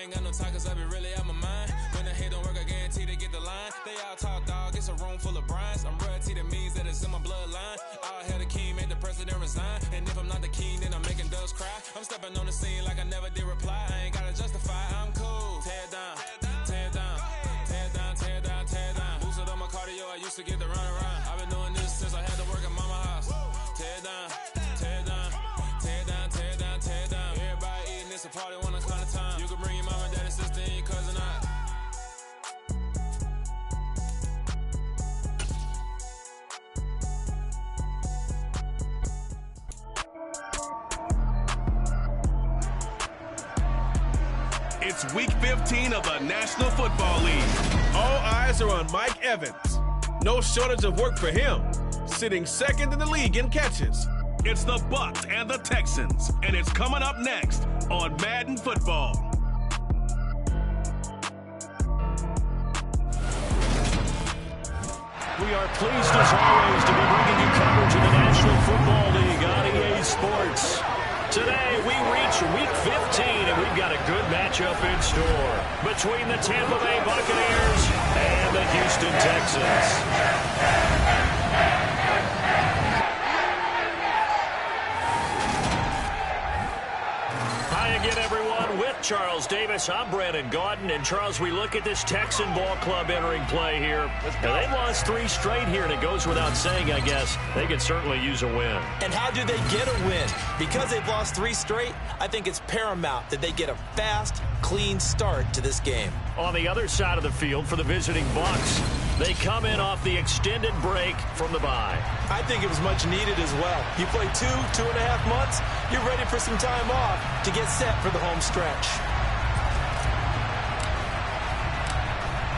ain't got no time cause I be really out my mind. When the hit don't work, I guarantee to get the line. They all talk, dog, it's a room full of Bryans. I'm royalty, that means that it's in my bloodline. All hail the king, make the president resign. And if I'm not the king, then I'm making doves cry. I'm stepping on the scene like I never did reply. I ain't gotta justify, I'm cool. Tear down, tear down, tear down, tear down, tear down. Boosted on my cardio, I used to get the run around. I've been doing this since I had to work at mama house. Tear down, tear down, tear down, tear down, tear down. Everybody eating, it's a party when I count of time. You can bring your mama, daddy, sister, and your cousin out. It's week 15 of the National Football League. All eyes are on Mike Evans. No shortage of work for him, sitting second in the league in catches. It's the Bucs and the Texans, and it's coming up next on Madden Football. We are pleased as always to be bringing you coverage of the National Football League on EA Sports. Today we reach week 15 and we've got a good matchup in store between the Tampa Bay Buccaneers and the Houston Texans. Hi again, everyone. With Charles Davis, I'm Brandon Gaudin. And Charles, we look at this Texan ball club entering play here. Now, they've lost 3 straight here, and it goes without saying, I guess, they could certainly use a win. And how do they get a win? Because they've lost 3 straight, I think it's paramount that they get a fast, clean start to this game. On the other side of the field for the visiting Bucs, they come in off the extended break from the bye. I think it was much needed as well. You play 2.5 months, you're ready for some time off to get set for the home stretch.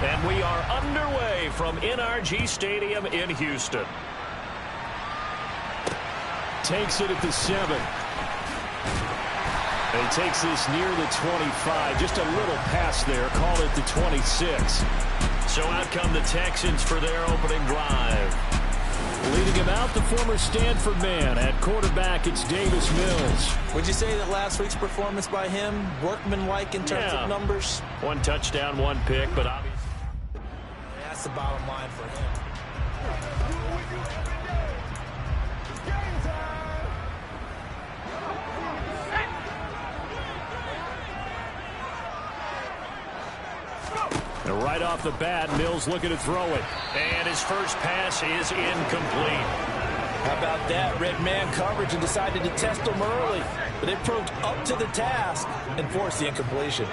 And we are underway from NRG Stadium in Houston. Takes it at the 7. And he takes this near the 25. Just a little pass there. Call it the 26. So out come the Texans for their opening drive. Leading him out, the former Stanford man. At quarterback, it's Davis Mills. Would you say that last week's performance by him, workmanlike in terms of numbers? 1 touchdown, 1 pick, but obviously that's the bottom line for him. And right off the bat, Mills looking to throw it. And his first pass is incomplete. How about that? Red man coverage and decided to test him early. But they proved up to the task and forced the incompletion.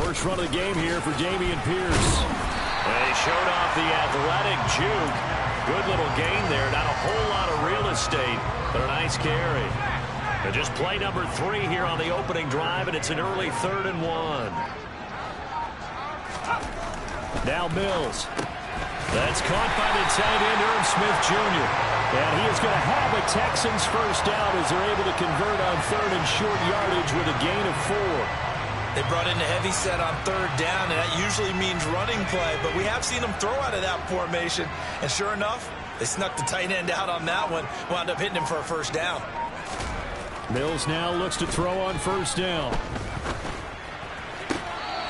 First run of the game here for Dameon Pierce. They showed off the athletic juke. Good little gain there. Not a whole lot of real estate, but a nice carry. And just play number 3 here on the opening drive, and it's an early 3rd and 1. Now Mills. That's caught by the tight end, Irv Smith Jr. And he is going to have a Texans first down as they're able to convert on 3rd and short yardage with a gain of 4. They brought in a heavy set on 3rd down, and that usually means running play. But we have seen them throw out of that formation. And sure enough, they snuck the tight end out on that one. Wound up hitting him for a first down. Mills now looks to throw on 1st down.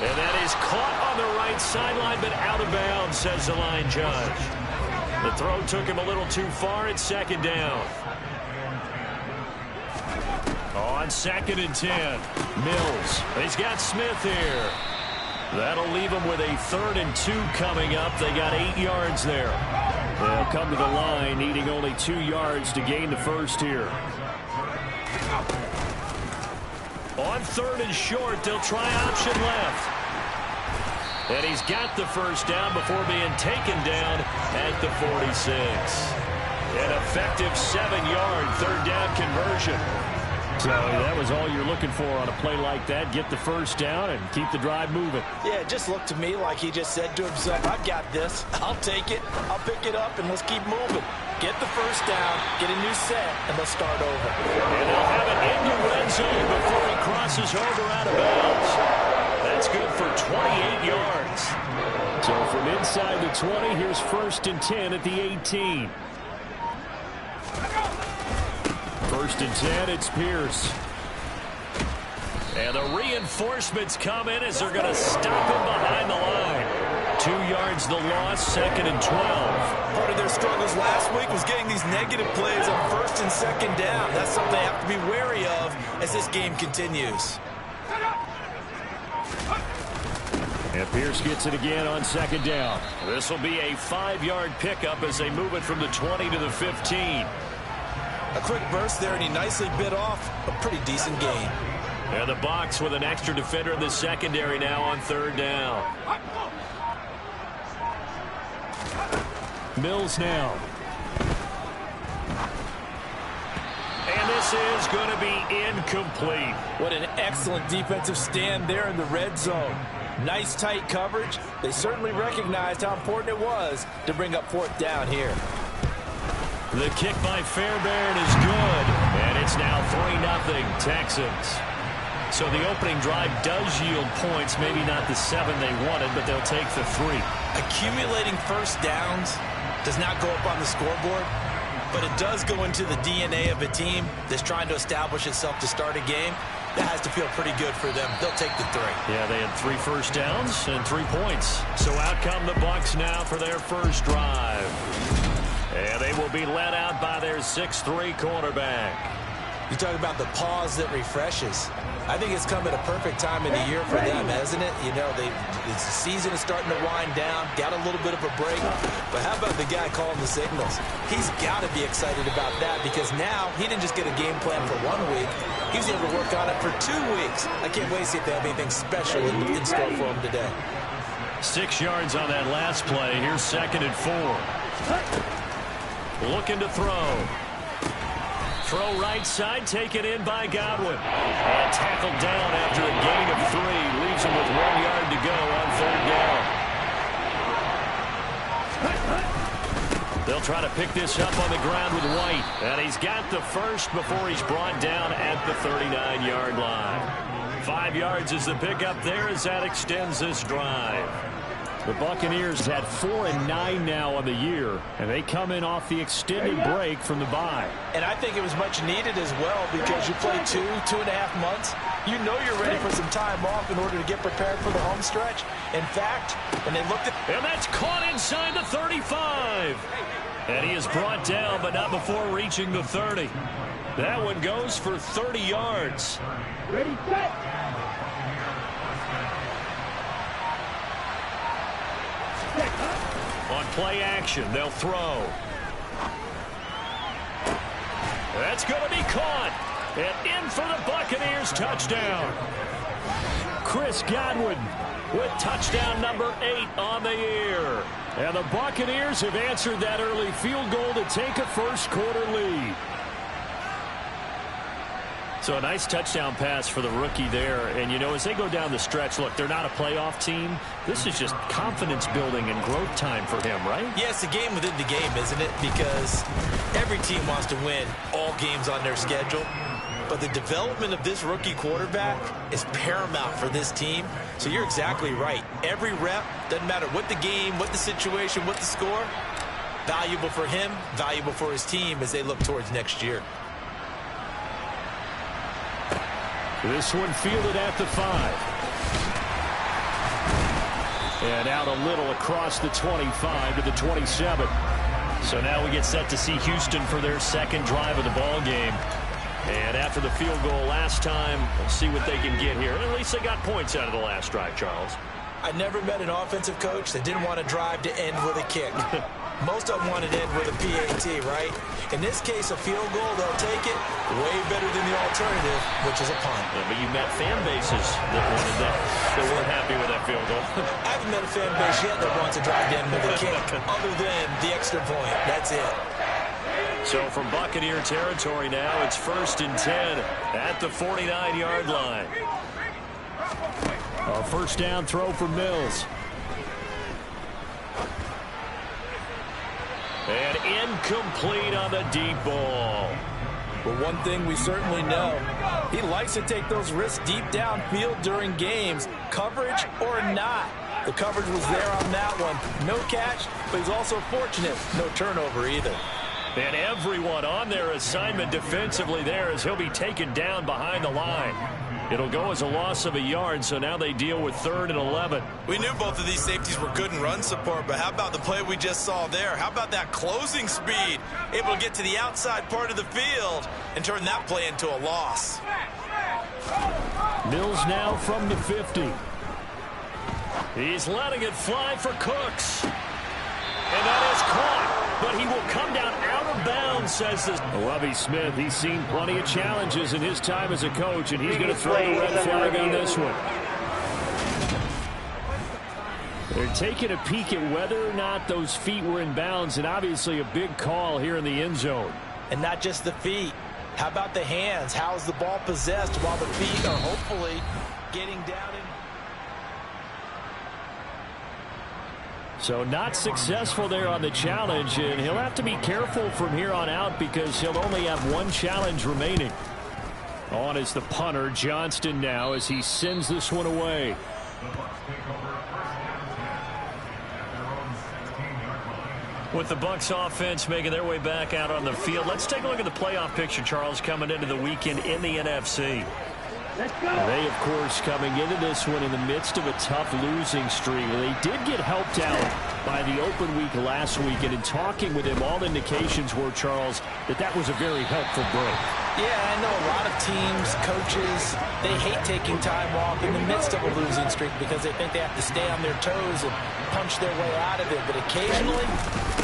And that is caught on the right sideline, but out of bounds, says the line judge. The throw took him a little too far. It's 2nd down. On 2nd and 10, Mills. He's got Smith here. That'll leave him with a 3rd and 2 coming up. They got 8 yards there. They'll come to the line, needing only 2 yards to gain the first here. On 3rd and short, they'll try option left. And he's got the first down before being taken down at the 46. An effective 7-yard 3rd down conversion. So that was all you're looking for on a play like that. Get the first down and keep the drive moving. Yeah, it just looked to me like he just said to himself, I've got this. I'll take it. I'll pick it up, and let's keep moving. Get the first down, get a new set, and let's start over. And they'll have it in the red zone before he crosses over out of bounds. That's good for 28 yards. So from inside the 20, here's 1st and 10 at the 18. 1st and 10. It's Pierce. And the reinforcements come in as they're going to stop him behind the line. 2 yards the loss, 2nd and 12. Part of their struggles last week was getting these negative plays on 1st and 2nd down. That's something they have to be wary of as this game continues. And Pierce gets it again on 2nd down. This will be a 5-yard pickup as they move it from the 20 to the 15. A quick burst there, and he nicely bit off a pretty decent gain. And the box with an extra defender in the secondary now on 3rd down. Mills now. And this is going to be incomplete. What an excellent defensive stand there in the red zone. Nice tight coverage. They certainly recognized how important it was to bring up 4th down here. The kick by Fairbairn is good. And it's now 3-0 Texans. So the opening drive does yield points. Maybe not the 7 they wanted, but they'll take the 3. Accumulating first downs does not go up on the scoreboard, but it does go into the DNA of a team that's trying to establish itself to start a game. That has to feel pretty good for them. They'll take the 3. Yeah, they had 3 first downs and 3 points. So out come the Bucs now for their first drive. And they will be led out by their 6'3" quarterback. You talk about the pause that refreshes. I think it's come at a perfect time in the year for them, hasn't it? You know, the season is starting to wind down, got a little bit of a break. But how about the guy calling the signals? He's got to be excited about that because now he didn't just get a game plan for 1 week. He was able to work on it for 2 weeks. I can't wait to see if they have anything special in store for him today. 6 yards on that last play. Here's 2nd and 4. Looking to throw. Throw right side, taken in by Godwin. And tackled down after a gain of 3. Leaves him with 1 yard to go on 3rd down. They'll try to pick this up on the ground with White. And he's got the first before he's brought down at the 39-yard line. 5 yards is the pickup there as that extends this drive. The Buccaneers had 4-9 now on the year, and they come in off the extended break from the bye. And I think it was much needed as well because you play 2.5 months. You know you're ready for some time off in order to get prepared for the home stretch. In fact, when they looked at... And that's caught inside the 35. And he is brought down, but not before reaching the 30. That one goes for 30 yards. Ready, set. On play action, they'll throw. That's going to be caught. And in for the Buccaneers touchdown. Chris Godwin with touchdown number 8 on the year. And the Buccaneers have answered that early field goal to take a first-quarter lead. So a nice touchdown pass for the rookie there. And, you know, as they go down the stretch, look, they're not a playoff team. This is just confidence building and growth time for him, right? Yeah, it's a game within the game, isn't it? Because every team wants to win all games on their schedule. But the development of this rookie quarterback is paramount for this team. So you're exactly right. Every rep, doesn't matter what the game, what the situation, what the score, valuable for him, valuable for his team as they look towards next year. This one fielded at the 5. And out a little across the 25 to the 27. So now we get set to see Houston for their second drive of the ball game. And after the field goal last time, we'll see what they can get here. At least they got points out of the last drive, Charles. I never met an offensive coach that didn't want to drive to end with a kick. Most of them want to end with a PAT, right? In this case, a field goal, they'll take it way better than the alternative, which is a punt. Yeah, but you met fan bases that wanted that, that weren't happy with that field goal. I haven't met a fan base yet that wants to drive to end with a kick, other than the extra point. That's it. So from Buccaneer territory now, it's 1st and 10 at the 49-yard line. A first down throw for Mills. And incomplete on the deep ball. But one thing we certainly know, he likes to take those risks deep downfield during games, coverage or not. The coverage was there on that one. No catch, but he's also fortunate. No turnover either. And everyone on their assignment defensively there as he'll be taken down behind the line. It'll go as a loss of a yard, so now they deal with 3rd and 11. We knew both of these safeties were good in run support, but how about the play we just saw there? How about that closing speed? Able to get to the outside part of the field and turn that play into a loss. Mills now from the 50. He's letting it fly for Cooks. And that is caught, but he will come down out of bounds, says this. Lovie Smith, he's seen plenty of challenges in his time as a coach, and he's going to throw the red flag on this one. They're taking a peek at whether or not those feet were in bounds, and obviously a big call here in the end zone. And not just the feet. How about the hands? How's the ball possessed while the feet are hopefully getting down in? So not successful there on the challenge, and he'll have to be careful from here on out because he'll only have one challenge remaining. On is the punter, Johnston, now as he sends this one away. With the Bucs offense making their way back out on the field, let's take a look at the playoff picture, Charles, coming into the weekend in the NFC. They, of course, coming into this one in the midst of a tough losing streak. They did get helped out by the open week last week, and in talking with him, all indications were, Charles, that was a very helpful break. Yeah, I know a lot of teams, coaches, they hate taking time off in the midst of a losing streak because they think they have to stay on their toes and punch their way out of it. But occasionally,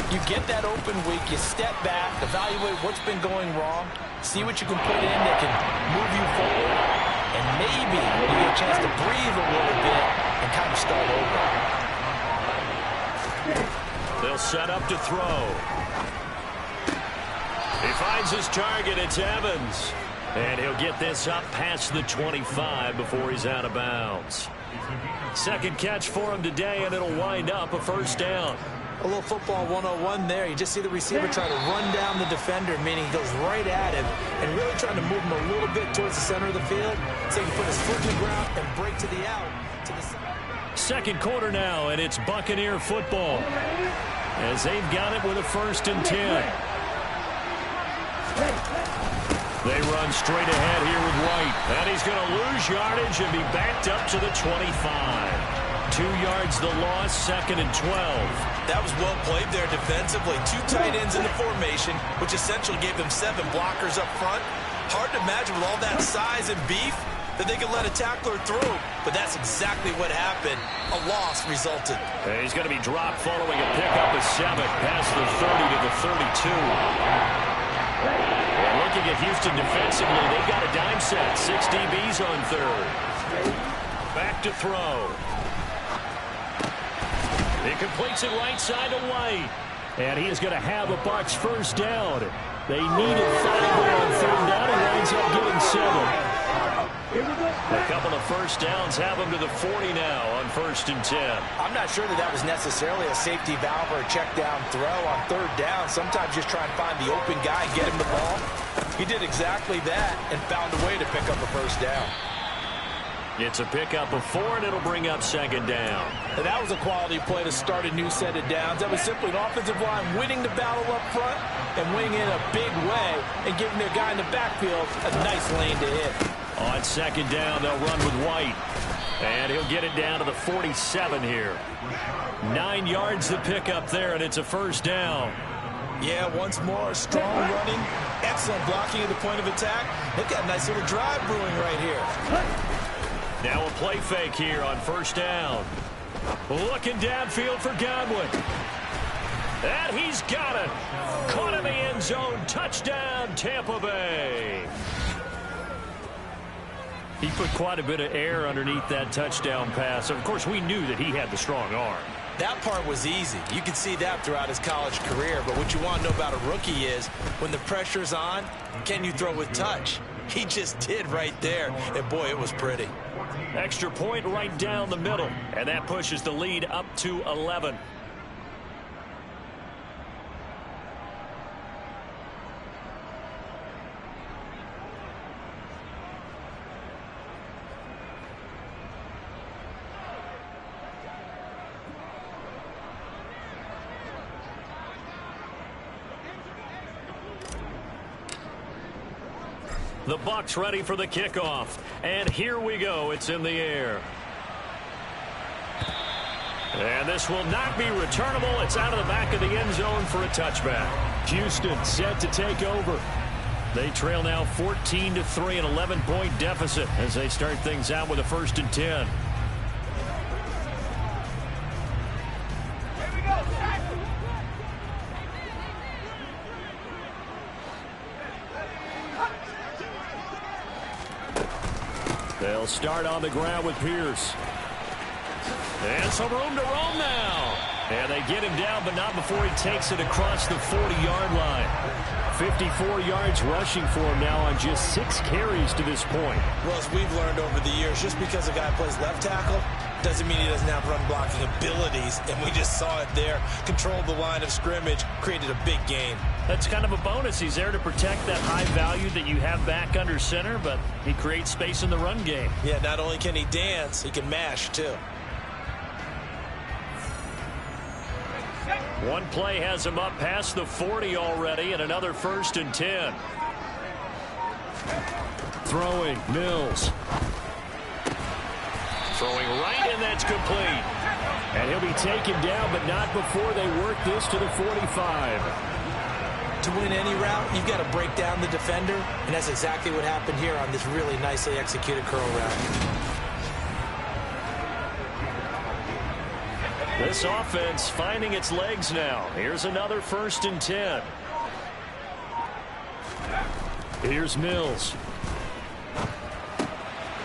you get that open week, you step back, evaluate what's been going wrong, see what you can put in that can move you forward. And maybe you get a chance to breathe a little bit and kind of start over. They'll set up to throw. He finds his target. It's Evans. And he'll get this up past the 25 before he's out of bounds. Second catch for him today, and it'll wind up a first down. A little football 101 there. You just see the receiver try to run down the defender, meaning he goes right at him and really trying to move him a little bit towards the center of the field so he can put his foot in the ground and break to the out. Second quarter now, and it's Buccaneer football as they've got it with a 1st and 10. They run straight ahead here with White, and he's going to lose yardage and be backed up to the 25. 2 yards the loss, 2nd and 12. That was well played there defensively. 2 tight ends in the formation, which essentially gave them 7 blockers up front. Hard to imagine with all that size and beef that they could let a tackler through, but that's exactly what happened. A loss resulted. And he's going to be dropped following a pickup of 7 past the 30 to the 32. And looking at Houston defensively, they've got a dime set. 6 DBs on 3rd. Back to throw. He completes it right side to White. And he is going to have a Bucs first down. They needed 5 there on 3rd down. He winds up getting 7. A couple of first downs have him to the 40 now on 1st and 10. I'm not sure that was necessarily a safety valve or a check down throw on 3rd down. Sometimes just try and find the open guy and get him the ball. He did exactly that and found a way to pick up a first down. It's a pickup of 4, and it'll bring up 2nd down. And that was a quality play to start a new set of downs. That was simply an offensive line winning the battle up front and winning in a big way and giving their guy in the backfield a nice lane to hit. On 2nd down, they'll run with White. And he'll get it down to the 47 here. 9 yards to pick up there, and it's a first down. Yeah, once more, strong running, excellent blocking at the point of attack. They've got a nice little drive brewing right here. Now a play fake here on 1st down. Looking downfield for Godwin. And he's got it. Caught in the end zone. Touchdown, Tampa Bay. He put quite a bit of air underneath that touchdown pass. Of course, we knew that he had the strong arm. That part was easy. You can see that throughout his college career. But what you want to know about a rookie is when the pressure's on, can you throw with touch? He just did right there. And, boy, it was pretty. Extra point right down the middle. And that pushes the lead up to 11. The Bucs ready for the kickoff. And here we go. It's in the air. And this will not be returnable. It's out of the back of the end zone for a touchback. Houston set to take over. They trail now 14-3, an 11-point deficit as they start things out with a 1st and 10. They'll start on the ground with Pierce. And some room to roam now. And they get him down, but not before he takes it across the 40-yard line. 54 yards rushing for him now on just 6 carries to this point. Well, as we've learned over the years, just because a guy plays left tackle doesn't mean he doesn't have run-blocking abilities. And we just saw it there. Controlled the line of scrimmage, created a big gain. That's kind of a bonus. He's there to protect that high value that you have back under center, but he creates space in the run game. Yeah, not only can he dance, he can mash, too. One play has him up past the 40 already, and another 1st and 10. Throwing, Mills. Throwing right, and that's complete. And he'll be taken down, but not before they work this to the 45. To win any route, you've got to break down the defender, and that's exactly what happened here on this really nicely executed curl route. This offense finding its legs now. Here's another 1st and 10. Here's Mills.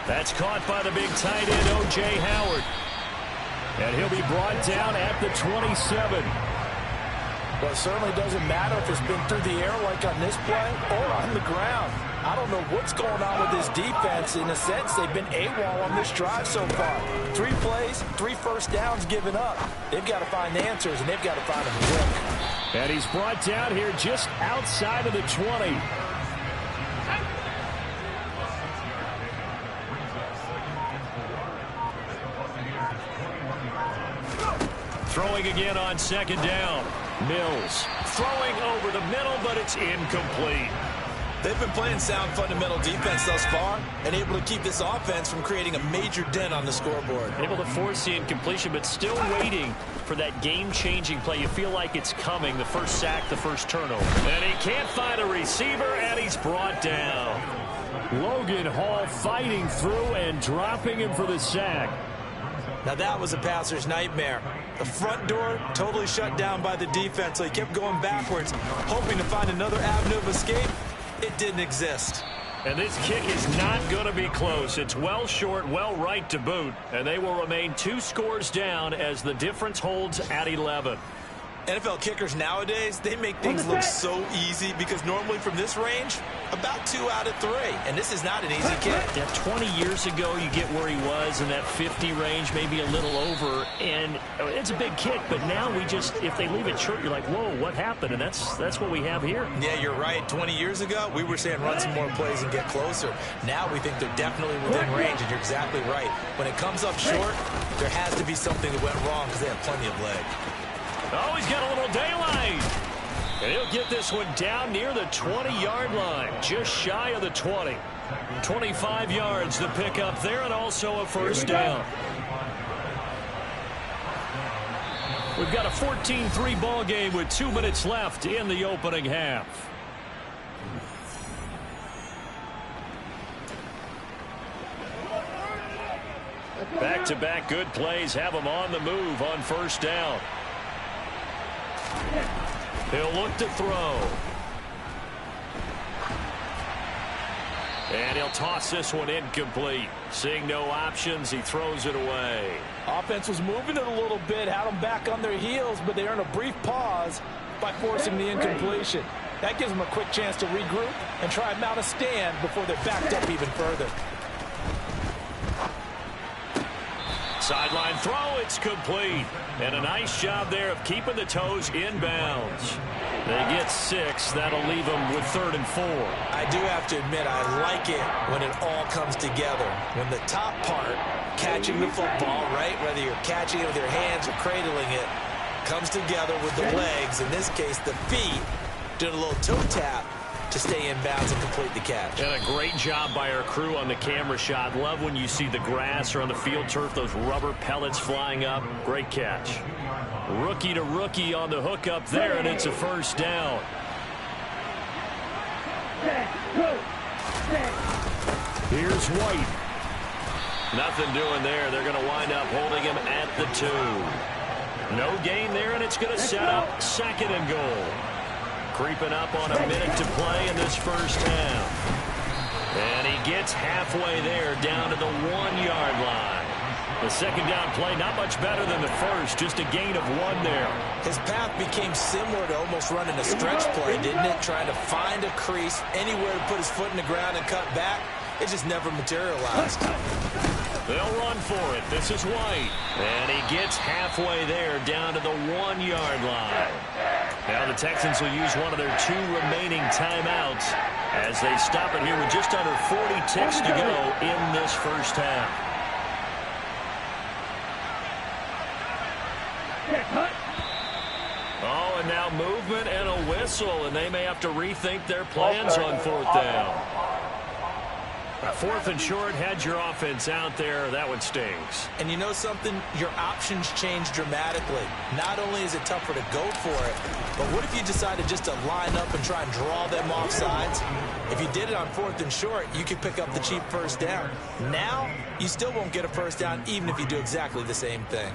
That's caught by the big tight end, O.J. Howard. And he'll be brought down at the 27. Well, it certainly doesn't matter if it's been through the air like on this play or on the ground. I don't know what's going on with this defense. In a sense, they've been AWOL on this drive so far. 3 plays, 3 first downs given up. They've got to find answers, and they've got to find them quick. And he's brought down here just outside of the 20. Throwing again on 2nd down. Mills throwing over the middle, but it's incomplete. They've been playing sound fundamental defense thus far and able to keep this offense from creating a major dent on the scoreboard. Able to force the incompletion, but still waiting for that game-changing play. You feel like it's coming, the first sack, the first turnover. And he can't find a receiver, and he's brought down. Logan Hall fighting through and dropping him for the sack. Now that was a passer's nightmare. The front door totally shut down by the defense, so he kept going backwards, hoping to find another avenue of escape. It didn't exist. And this kick is not going to be close. It's well short, well right to boot, and they will remain 2 scores down as the difference holds at 11. NFL kickers nowadays, they make things look so easy because normally from this range, about 2 out of 3. And this is not an easy kick. Yeah, 20 years ago, you get where he was in that 50 range, maybe a little over. And it's a big kick, but now we just, if they leave it short, you're like, whoa, what happened? And that's what we have here. Yeah, you're right. 20 years ago, we were saying run some more plays and get closer. Now we think they're definitely within range, and you're exactly right. When it comes up short, there has to be something that went wrong because they have plenty of leg. Oh, he's got a little daylight. And he'll get this one down near the 20-yard line, just shy of the 20. 25 yards the pick up there, and also a 1st down. We've got a 14-3 ball game with 2 minutes left in the opening half. Back-to-back good plays have him on the move on 1st down. He'll look to throw. And he'll toss this one incomplete. Seeing no options, he throws it away. Offense was moving it a little bit, had them back on their heels, but they earned a brief pause by forcing the incompletion. That gives them a quick chance to regroup and try and mount a stand before they're backed up even further. Sideline throw, it's complete. And a nice job there of keeping the toes inbounds. They get 6. That'll leave them with 3rd and 4. I do have to admit, I like it when it all comes together. When the top part, catching the football, right, whether you're catching it with your hands or cradling it, comes together with the legs, in this case the feet, doing a little toe tap, to stay in bounds and complete the catch. And a great job by our crew on the camera shot. Love when you see the grass or on the field turf, those rubber pellets flying up. Great catch. Rookie to rookie on the hook up there, and it's a first down. Here's White. Nothing doing there. They're going to wind up holding him at the 2. No gain there, and it's going to set up second and goal. Creeping up on a minute to play in this first half. And he gets halfway there, down to the 1-yard line. The second down play, not much better than the first, just a gain of 1 there. His path became similar to almost running a stretch play, didn't it? Trying to find a crease, anywhere to put his foot in the ground and cut back. It just never materialized. They'll run for it. This is White. And he gets halfway there, down to the 1-yard line. Now the Texans will use one of their 2 remaining timeouts as they stop it here with just under 40 ticks to go in this first half. Oh, and now movement and a whistle, and they may have to rethink their plans on 4th down. 4th and short, had your offense out there. That one stings. And you know something? Your options change dramatically. Not only is it tougher to go for it, but what if you decided just to line up and try and draw them off sides? If you did it on 4th and short, you could pick up the cheap first down. Now, you still won't get a first down even if you do exactly the same thing.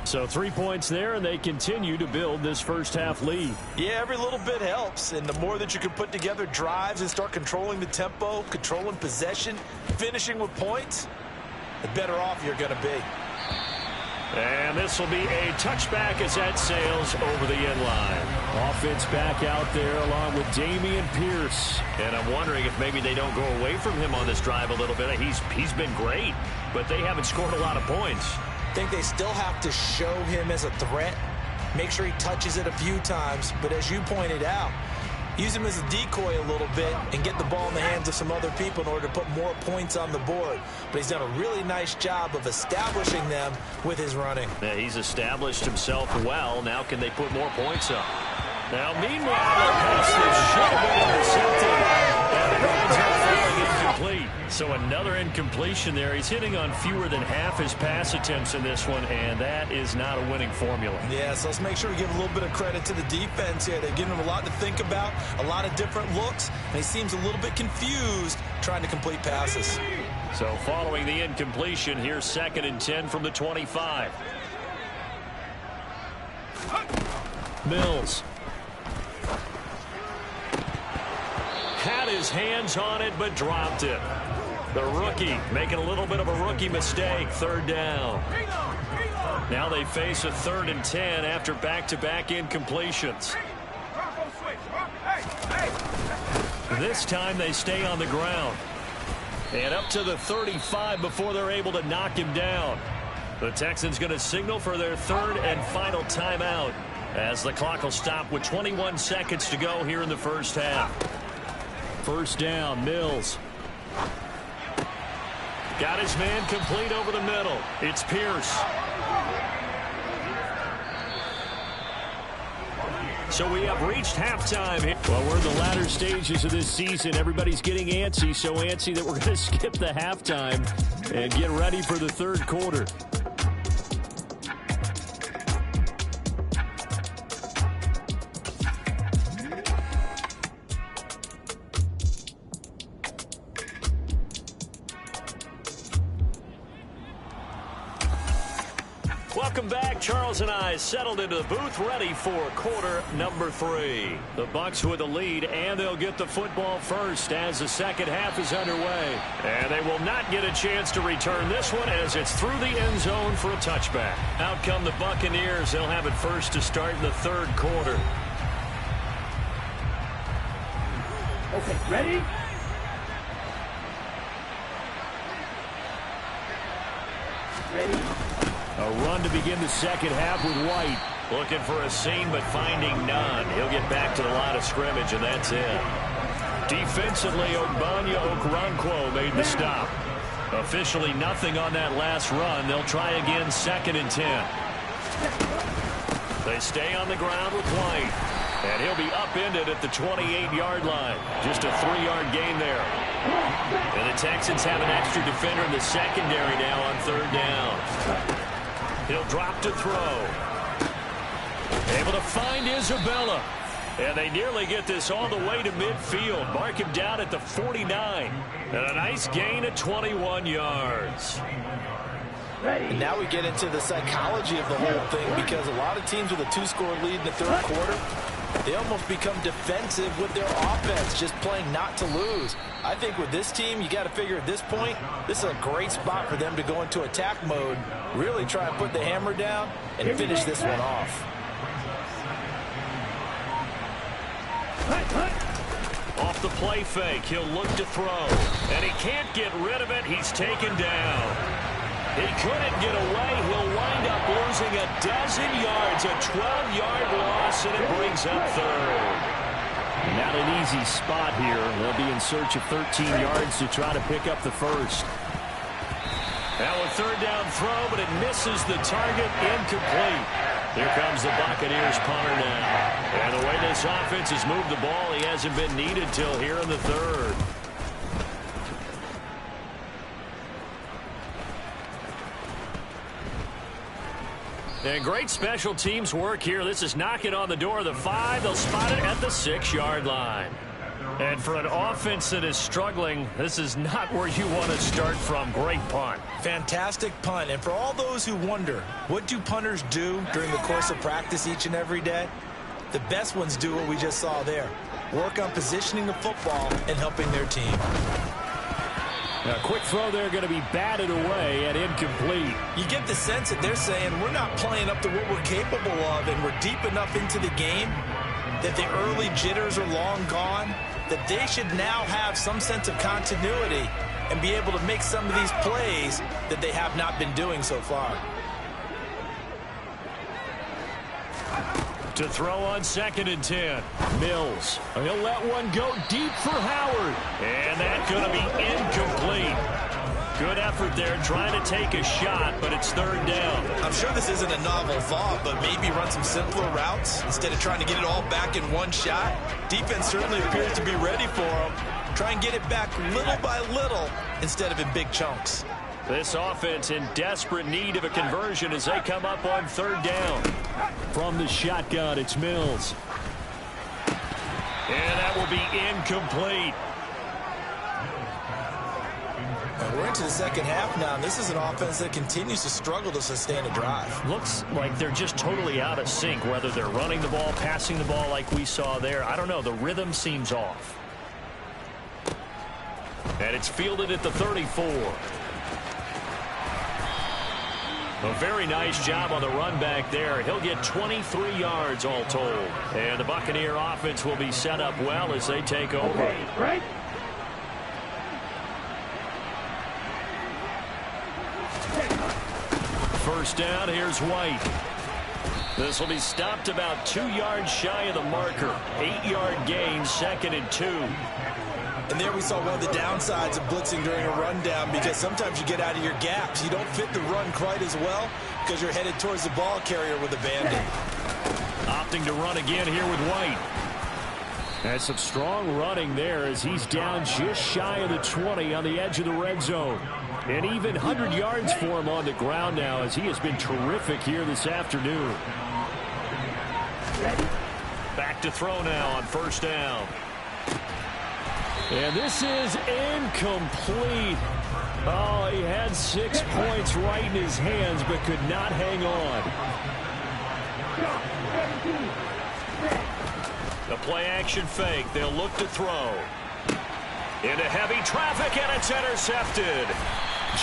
So 3 points there, and they continue to build this first half lead. Yeah, every little bit helps, and the more that you can put together drives and start controlling the tempo, controlling possession, finishing with points, the better off you're going to be. And this will be a touchback as that sails over the end line. Offense back out there along with Dameon Pierce. And I'm wondering if maybe they don't go away from him on this drive a little bit. He's been great, but they haven't scored a lot of points. I think they still have to show him as a threat, make sure he touches it a few times, but as you pointed out, use him as a decoy a little bit and get the ball in the hands of some other people in order to put more points on the board. But he's done a really nice job of establishing them with his running. Yeah, he's established himself well. Now can they put more points up? Now, meanwhile, a pass that should have been intercepted. And it winds up falling incomplete. So another incompletion there. He's hitting on fewer than half his pass attempts in this one, and that is not a winning formula. Yeah, so let's make sure we give a little bit of credit to the defense here. They're giving him a lot to think about, a lot of different looks, and he seems a little bit confused trying to complete passes. So following the incompletion, here's 2nd and 10 from the 25. Mills. Had his hands on it, but dropped it. The rookie making a little bit of a rookie mistake. 3rd down. Now they face a 3rd and 10 after back-to-back incompletions. This time they stay on the ground. And up to the 35 before they're able to knock him down. The Texans going to signal for their 3rd and final timeout as the clock will stop with 21 seconds to go here in the first half. First down, Mills. Got his man complete over the middle. It's Pierce. So we have reached halftime here. Well, we're in the latter stages of this season. Everybody's getting antsy, so antsy that we're going to skip the halftime and get ready for the 3rd quarter. Welcome back. Charles and I settled into the booth ready for quarter number 3. The Bucs with a lead, and they'll get the football first as the second half is underway. And they will not get a chance to return this one as it's through the end zone for a touchback. Out come the Buccaneers. They'll have it first to start in the 3rd quarter. Okay, ready? Ready? A run to begin the second half with White. Looking for a seam, but finding none. He'll get back to the line of scrimmage, and that's it. Defensively, Ogbanya Okoronkwo made the stop. Officially nothing on that last run. They'll try again, 2nd and 10. They stay on the ground with White. And he'll be upended at the 28-yard line. Just a 3-yard gain there. And the Texans have an extra defender in the secondary now on 3rd down. He'll drop to throw. Able to find Isabella. And they nearly get this all the way to midfield. Mark him down at the 49. And a nice gain of 21 yards. And now we get into the psychology of the whole thing, because a lot of teams with a 2-score lead in the 3rd quarter, they almost become defensive with their offense, just playing not to lose. I think with this team, you got to figure at this point, this is a great spot for them to go into attack mode, really try and put the hammer down and finish this one off. Off the play fake, he'll look to throw. And he can't get rid of it. He's taken down. He couldn't get away. He'll wind up losing a dozen yards, a 12-yard loss, and it brings up 3rd. Not an easy spot here. They'll be in search of 13 yards to try to pick up the first. Now a 3rd down throw, but it misses the target, incomplete. Here comes the Buccaneers punter now. And the way this offense has moved the ball, he hasn't been needed till here in the 3rd. And great special teams work here. This is knocking on the door of the 5. They'll spot it at the 6-yard line. And for an offense that is struggling, this is not where you want to start from. Great punt. Fantastic punt. And for all those who wonder, what do punters do during the course of practice each and every day? The best ones do what we just saw there. Work on positioning the football and helping their team. A quick throw there going to be batted away and incomplete. You get the sense that they're saying we're not playing up to what we're capable of, and we're deep enough into the game that the early jitters are long gone, that they should now have some sense of continuity and be able to make some of these plays that they have not been doing so far. To throw on 2nd and 10. Mills. He'll let one go deep for Howard. And that's going to be incomplete. Good effort there trying to take a shot, but it's 3rd down. I'm sure this isn't a novel thought, but maybe run some simpler routes instead of trying to get it all back in one shot. Defense certainly appears to be ready for them. Try and get it back little by little instead of in big chunks. This offense in desperate need of a conversion as they come up on 3rd down. From the shotgun, it's Mills. And that will be incomplete. We're into the 2nd half now, and this is an offense that continues to struggle to sustain a drive. Looks like they're just totally out of sync, whether they're running the ball, passing the ball like we saw there. I don't know. The rhythm seems off. And it's fielded at the 34. A very nice job on the run back there. He'll get 23 yards all told. And the Buccaneer offense will be set up well as they take over. Okay, right? First down, here's White. This will be stopped about 2 yards shy of the marker. 8-yard gain, 2nd and 2. And there we saw one of the downsides of blitzing during a rundown, because sometimes you get out of your gaps. You don't fit the run quite as well because you're headed towards the ball carrier with a bandit. Opting to run again here with White. That's some strong running there as he's down just shy of the 20 on the edge of the red zone. And even 100 yards for him on the ground now as he has been terrific here this afternoon. Back to throw now on 1st down. And this is incomplete. Oh, he had 6 points right in his hands but could not hang on. The play action fake. They'll look to throw. Into heavy traffic, and it's intercepted.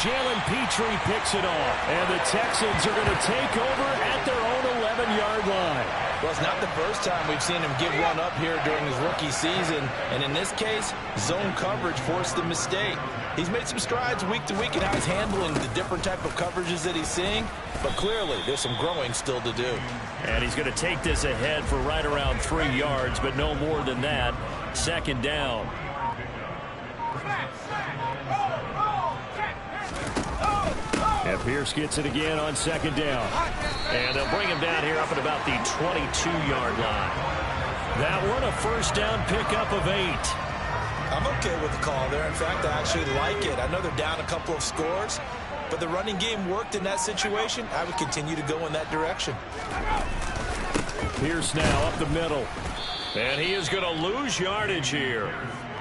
Jalen Petrie picks it off. And the Texans are going to take over at their own 11-yard line. Well, it's not the first time we've seen him give one up here during his rookie season. And in this case, zone coverage forced the mistake. He's made some strides week to week in how he's handling the different type of coverages that he's seeing. But clearly, there's some growing still to do. And he's going to take this ahead for right around 3 yards, but no more than that. 2nd down. And Pierce gets it again on 2nd down. And they'll bring him down here up at about the 22-yard line. That one, a first down pickup of 8. I'm okay with the call there. In fact, I actually like it. I know they're down a couple of scores, but the running game worked in that situation. I would continue to go in that direction. Pierce now up the middle. And he is going to lose yardage here.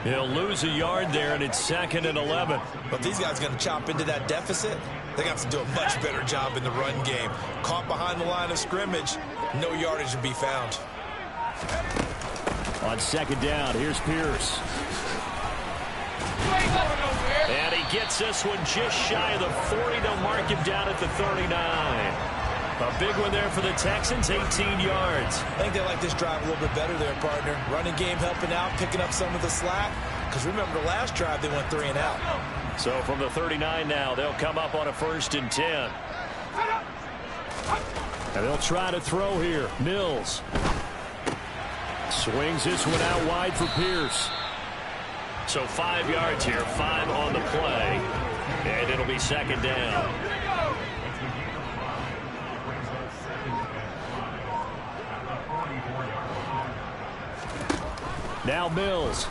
He'll lose a yard there, and it's 2nd and 11. But these guys are going to chop into that deficit. They got to do a much better job in the run game. Caught behind the line of scrimmage, no yardage to be found. On 2nd down, here's Pierce. And he gets this one just shy of the 40. They'll mark him down at the 39. A big one there for the Texans, 18 yards. I think they like this drive a little bit better there, partner. Running game helping out, picking up some of the slack. Because remember the last drive, they went 3 and out. So from the 39 now, they'll come up on a 1st and 10. And they'll try to throw here. Mills swings this one out wide for Pierce. So 5 yards here, 5 on the play. And it'll be 2nd down. Now Mills.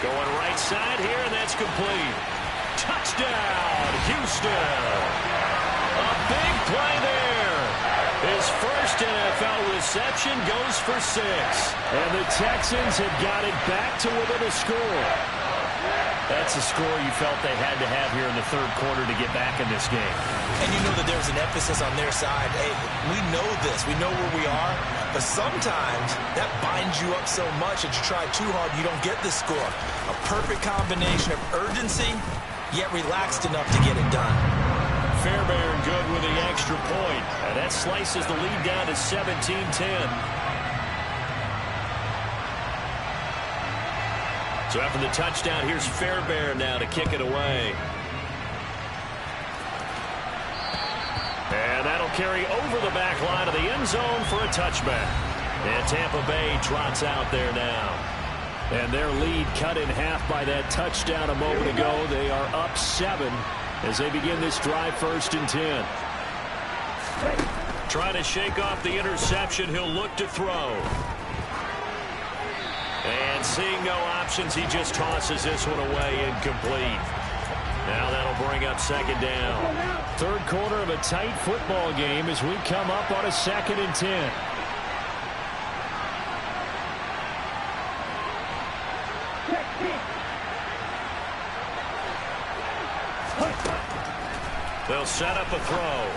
Going right side here, and that's complete. Touchdown, Houston. A big play there. His first NFL reception goes for 6. And the Texans have got it back to within a score. That's a score you felt they had to have here in the 3rd quarter to get back in this game. And you know that there's an emphasis on their side. Hey, we know this. We know where we are. But sometimes that binds you up so much that you try too hard, you don't get the score. A perfect combination of urgency, yet relaxed enough to get it done. Fairbairn good with the extra point. And that slices the lead down to 17-10. So after the touchdown, here's Fairbairn now to kick it away. And that'll carry over the back line of the end zone for a touchback. And Tampa Bay trots out there now. And their lead cut in half by that touchdown a moment ago. They are up 7 as they begin this drive, 1st and 10. Trying to shake off the interception. He'll look to throw. And seeing no options, he just tosses this one away, incomplete. Now that'll bring up 2nd down. 3rd quarter of a tight football game as we come up on a 2nd and 10. They'll set up a throw.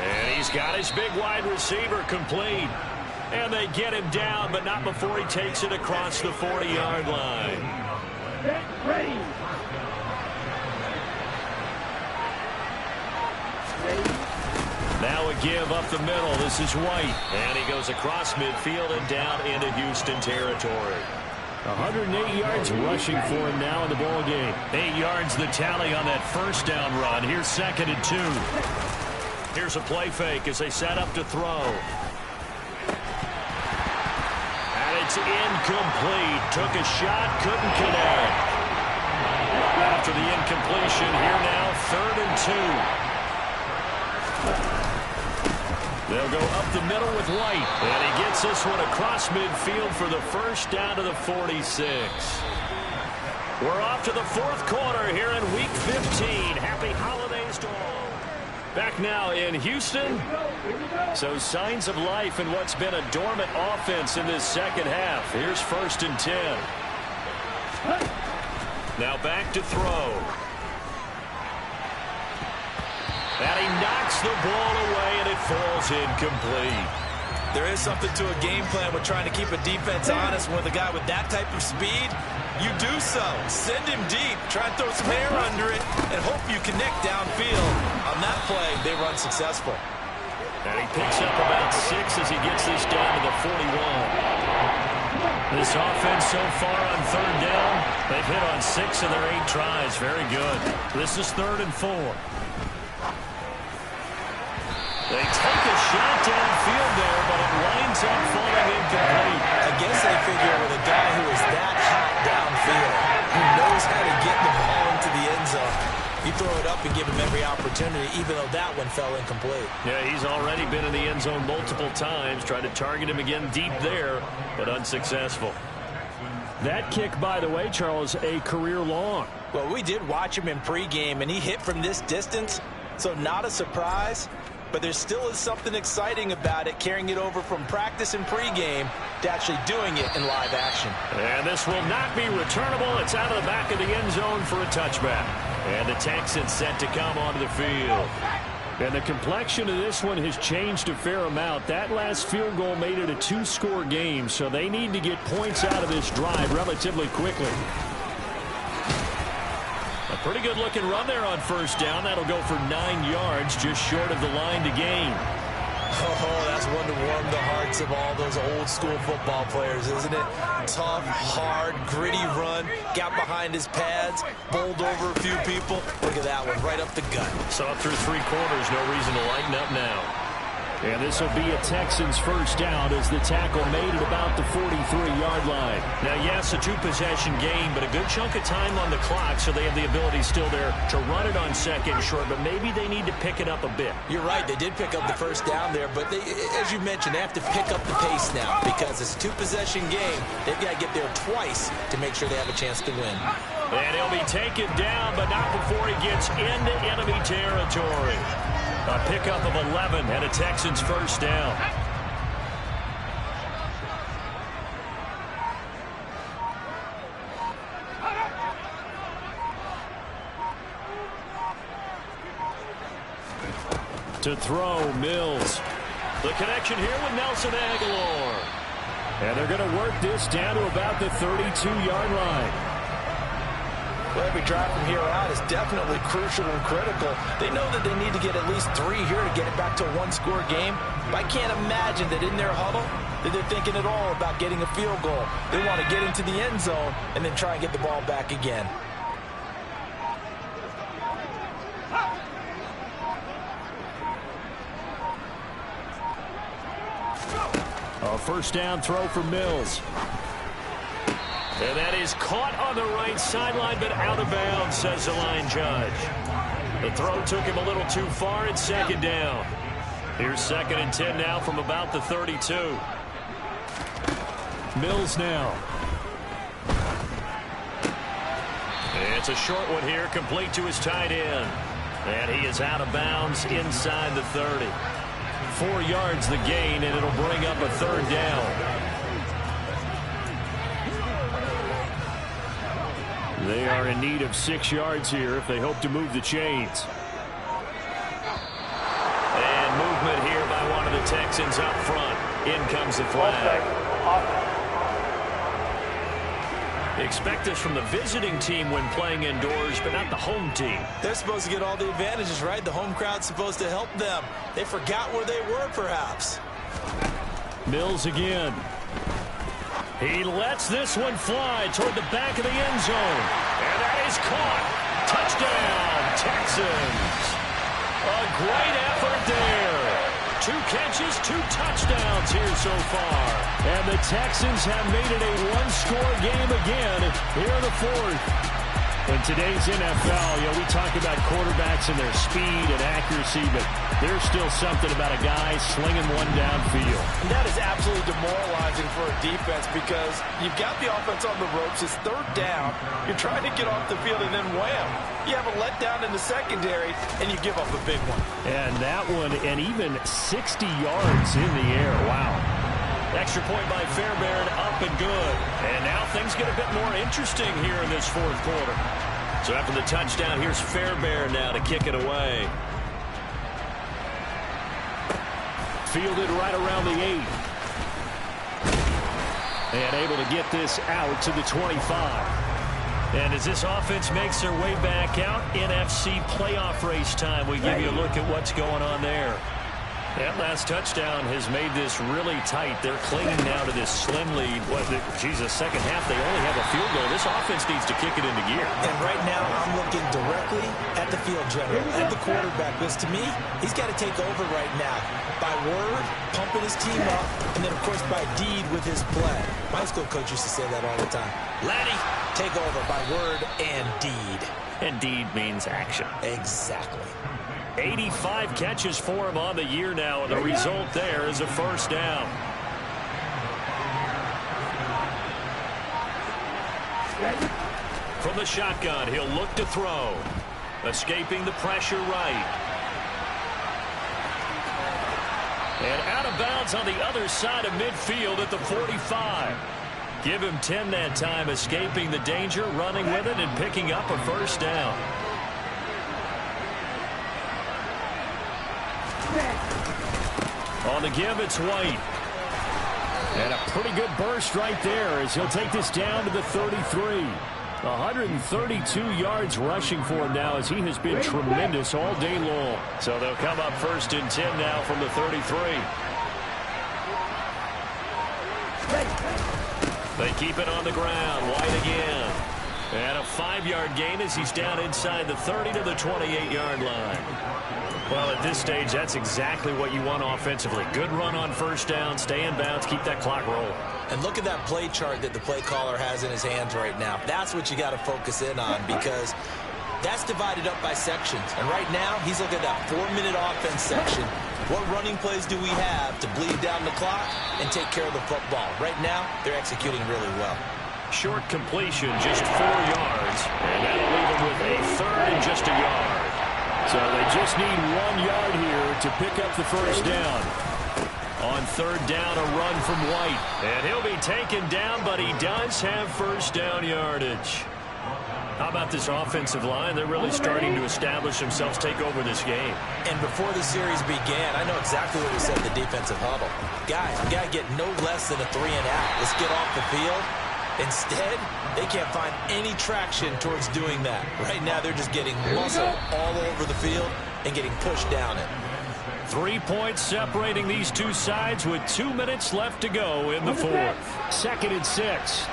And he's got his big wide receiver complete. And they get him down, but not before he takes it across the 40-yard line. Get ready. Now a give up the middle. This is White. And he goes across midfield and down into Houston territory. 108 yards rushing for him now in the ball game. 8 yards the tally on that 1st down run. Here's 2nd and 2. Here's a play fake as they set up to throw. And it's incomplete. Took a shot, couldn't connect. After the incompletion, here now 3rd and 2. They'll go up the middle with White. And he gets this one across midfield for the 1st down to the 46. We're off to the 4th quarter here in Week 15. Happy holidays to all. Back now in Houston. So signs of life in what's been a dormant offense in this 2nd half. Here's 1st and 10. Now back to throw. And he knocks the ball away, and it falls incomplete. There is something to a game plan with trying to keep a defense honest. With a guy with that type of speed, you do so. Send him deep. Try and throw some air under it, and hope you connect downfield. On that play, they run successful. And he picks up about 6 as he gets this down to the 41. This offense so far on 3rd down, they've hit on 6 of their 8 tries. Very good. This is 3rd and 4. They take a shot downfield there, but it winds up falling incomplete. I guess they figure with a guy who is that hot downfield, who knows how to get the ball into the end zone, you throw it up and give him every opportunity. opportunity, even though that one fell incomplete. Yeah, he's already been in the end zone multiple times. Tried to target him again deep there, but unsuccessful. That kick, by the way, Charles, a career long. Well, we did watch him in pregame, and he hit from this distance, so not a surprise. But there still is something exciting about it, carrying it over from practice and pregame to actually doing it in live action. And this will not be returnable. It's out of the back of the end zone for a touchback. And the Texans set to come onto the field. And the complexion of this one has changed a fair amount. That last field goal made it a 2-score game, so they need to get points out of this drive relatively quickly. A pretty good-looking run there on first down. That'll go for 9 yards, just short of the line to gain. Oh, that's one to warm the hearts of all those old-school football players, isn't it? Tough, hard, gritty run. Got behind his pads, bowled over a few people. Look at that one, right up the gut. Saw through 3 quarters. No reason to lighten up now. And this will be a Texans first down as the tackle made at about the 43-yard line. Now, yes, a 2-possession game, but a good chunk of time on the clock, so they have the ability still there to run it on second and short, but maybe they need to pick it up a bit. You're right. They did pick up the first down there, but they, as you mentioned, they have to pick up the pace now because it's a 2-possession game. They've got to get there twice to make sure they have a chance to win. And he'll be taken down, but not before he gets into enemy territory. A pickup of 11 and a Texans first down. To throw, Mills. The connection here with Nelson Aguilar. And they're going to work this down to about the 32-yard line. Well, every drive from here out is definitely crucial and critical. They know that they need to get at least 3 here to get it back to a 1-score game. But I can't imagine that in their huddle that they're thinking at all about getting a field goal. They want to get into the end zone and then try and get the ball back again. A first down throw for Mills. And that is caught on the right sideline, but out of bounds, says the line judge. The throw took him a little too far. It's second down. Here's 2nd and 10 now from about the 32. Mills now. It's a short one here, complete to his tight end. And he is out of bounds inside the 30. 4 yards the gain, and it'll bring up a 3rd down. They are in need of 6 yards here if they hope to move the chains. And movement here by one of the Texans up front. In comes the flag. Expect this from the visiting team when playing indoors, but not the home team. They're supposed to get all the advantages, right? The home crowd's supposed to help them. They forgot where they were, perhaps. Mills again. He lets this one fly toward the back of the end zone. And that is caught. Touchdown, Texans. A great effort there. 2 catches, 2 touchdowns here so far. And the Texans have made it a 1-score game again here in the 4th. In today's NFL, we talk about quarterbacks and their speed and accuracy, but there's still something about a guy slinging one downfield. And that is absolutely demoralizing for a defense because you've got the offense on the ropes. It's 3rd down. You're trying to get off the field, and then wham, you have a letdown in the secondary, and you give up a big one. And that one, and even 60 yards in the air. Wow. Extra point by Fairbairn, up and good. And now things get a bit more interesting here in this 4th quarter. So after the touchdown, here's Fairbairn now to kick it away. Fielded right around the 8. And able to get this out to the 25. And as this offense makes their way back out, NFC playoff race time, we give you a look at what's going on there. That last touchdown has made this really tight. They're clinging now to this slim lead. Second half, they only have a field goal. This offense needs to kick it into gear. And right now, I'm looking directly at the field general, at the quarterback, because to me, he's got to take over right now. By word, pumping his team up, and then, of course, by deed with his play. My school coach used to say that all the time. Laddie, take over by word and deed. And deed means action. Exactly. 85 catches for him on the year now, and the result there is a first down. From the shotgun, he'll look to throw. Escaping the pressure right. And out of bounds on the other side of midfield at the 45. Give him 10 that time, escaping the danger, running with it, and picking up a first down. On the give, it's White. And a pretty good burst right there as he'll take this down to the 33. 132 yards rushing for him now as he has been tremendous all day long. So they'll come up 1st and 10 now from the 33. They keep it on the ground. White again. And a 5-yard gain as he's down inside the 30 to the 28-yard line. Well, at this stage, that's exactly what you want offensively. Good run on first down, stay in bounds, keep that clock rolling. And look at that play chart that the play caller has in his hands right now. That's what you got to focus in on because that's divided up by sections. And right now, he's looking at that 4-minute offense section. What running plays do we have to bleed down the clock and take care of the football? Right now, they're executing really well. Short completion, just 4 yards. And that'll leave him with a 3rd and just a yard. So they just need 1 yard here to pick up the first down. On 3rd down, a run from White. And he'll be taken down, but he does have first down yardage. How about this offensive line? They're really starting to establish themselves, take over this game. And before the series began, I know exactly what we said in the defensive huddle. Guys, we got to get no less than a 3-and-out. Let's get off the field. Instead, they can't find any traction towards doing that. Right now, they're just getting muscle all over the field and getting pushed down it. 3 points separating these two sides with 2 minutes left to go in the 4th. 2nd and 6.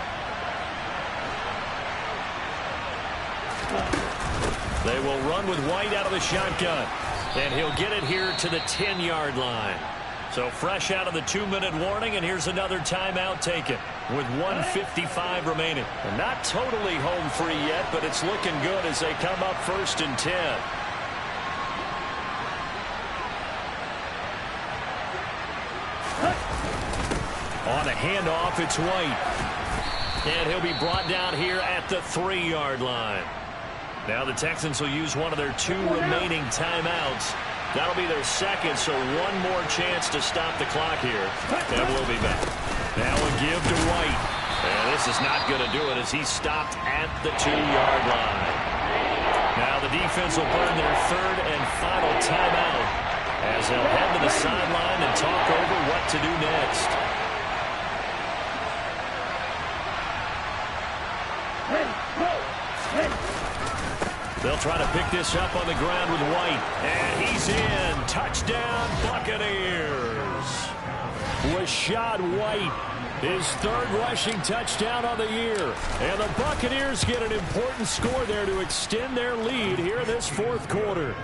They will run with White out of the shotgun. And he'll get it here to the 10-yard line. So fresh out of the 2-minute warning, and here's another timeout taken with 1:55 remaining. And not totally home free yet, but it's looking good as they come up 1st and 10. On a handoff, it's White. And he'll be brought down here at the 3-yard line. Now the Texans will use one of their 2 remaining timeouts. That'll be their 2nd, so 1 more chance to stop the clock here. And we'll be back. Now a give to White. And this is not going to do it as he's stopped at the 2-yard line. Now the defense will burn their 3rd and final timeout as they'll head to the sideline and talk over what to do next. They'll try to pick this up on the ground with White. And he's in. Touchdown, Buccaneers. Rashad White, his 3rd rushing touchdown on the year. And the Buccaneers get an important score there to extend their lead here in this 4th quarter.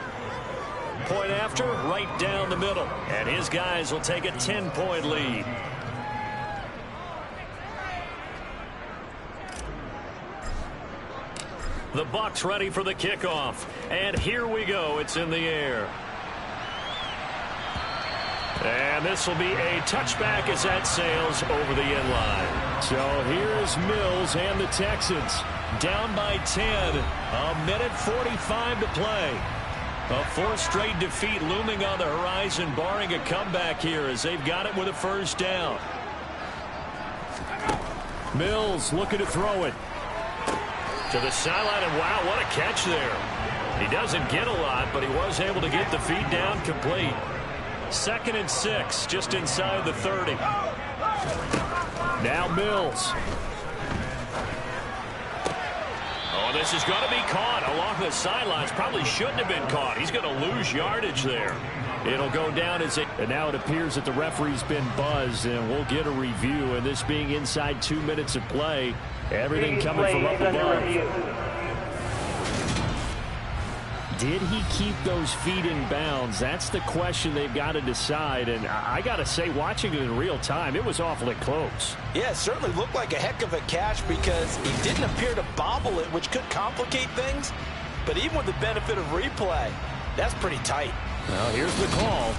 Point after, right down the middle. And his guys will take a 10-point lead. The Bucs ready for the kickoff. And here we go. It's in the air. And this will be a touchback as that sails over the end line. So here's Mills and the Texans. Down by 10. 1:45 to play. A 4th straight defeat looming on the horizon, barring a comeback here as they've got it with a first down. Mills looking to throw it. To the sideline, and wow, what a catch there. He doesn't get a lot, but he was able to get the feet down complete. 2nd and 6, just inside the 30. Now Mills. Oh, this is going to be caught along the sidelines. Probably shouldn't have been caught. He's going to lose yardage there. It'll go down as it... And now it appears that the referee's been buzzed, and we'll get a review. And this being inside 2 minutes of play, everything coming from up above. Did he keep those feet in bounds? That's the question they've got to decide. And I got to say, watching it in real time, it was awfully close. Yeah, it certainly looked like a heck of a catch because he didn't appear to bobble it, which could complicate things. But even with the benefit of replay, That's pretty tight. Well, here's the call.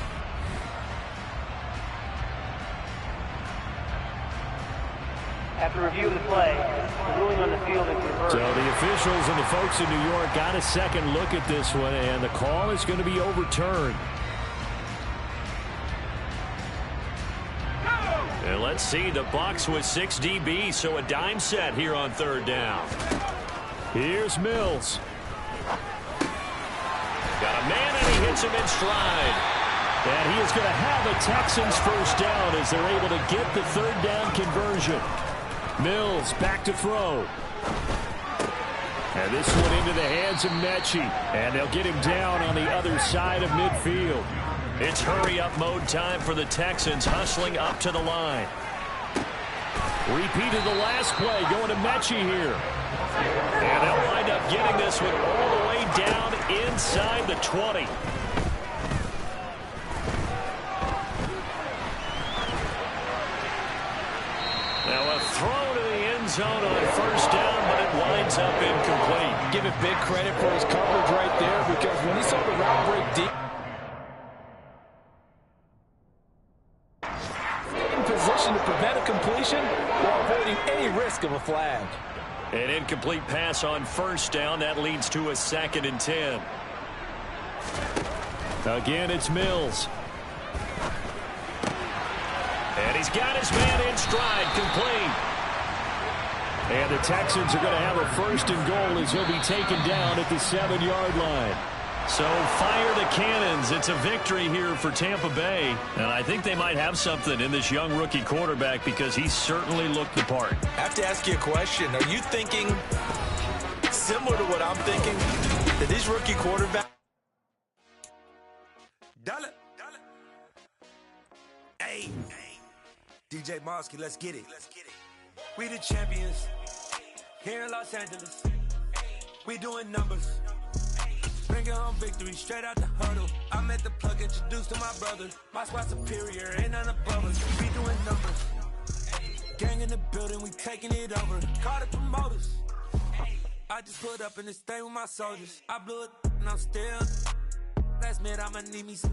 After review of the play, the ruling on the field is reversed. So the officials and the folks in New York got a second look at this one, and the call is going to be overturned. And let's see, the Bucs with 6 DB, so a dime set here on third down. Here's Mills. Got a man, and he hits him in stride. And he is going to have a Texans first down as they're able to get the third down conversion. Mills back to throw. And this one into the hands of Mechie. And they'll get him down on the other side of midfield. It's hurry-up mode time for the Texans, hustling up to the line. Repeated the last play, going to Mechie here. And they'll wind up getting this one all the way down inside the 20. Now a throw to the end zone on first down, but it winds up incomplete. Give it big credit for his coverage right there, because when he saw the route break deep, in position to prevent a completion while avoiding any risk of a flag. An incomplete pass on first down. That leads to a 2nd and 10. Again, it's Mills. And he's got his man in stride, complete. And the Texans are going to have a 1st and goal as he'll be taken down at the 7-yard line. So fire the cannons. It's a victory here for Tampa Bay. And I think they might have something in this young rookie quarterback because he certainly looked the part. I have to ask you a question. Are you thinking similar to what I'm thinking? That these rookie quarterbacks... Dollar. Hey. DJ Mosky, let's get it. We the champions here in Los Angeles. We doing numbers. Bringing home victory straight out the huddle. I'm at the plug, introduced to my brother. My squad superior, ain't none above us. We doing numbers. Gang in the building, we taking it over. Call the promoters. I just put up in this thing with my soldiers. I blew it and I'm still. Last minute, I'ma need me some.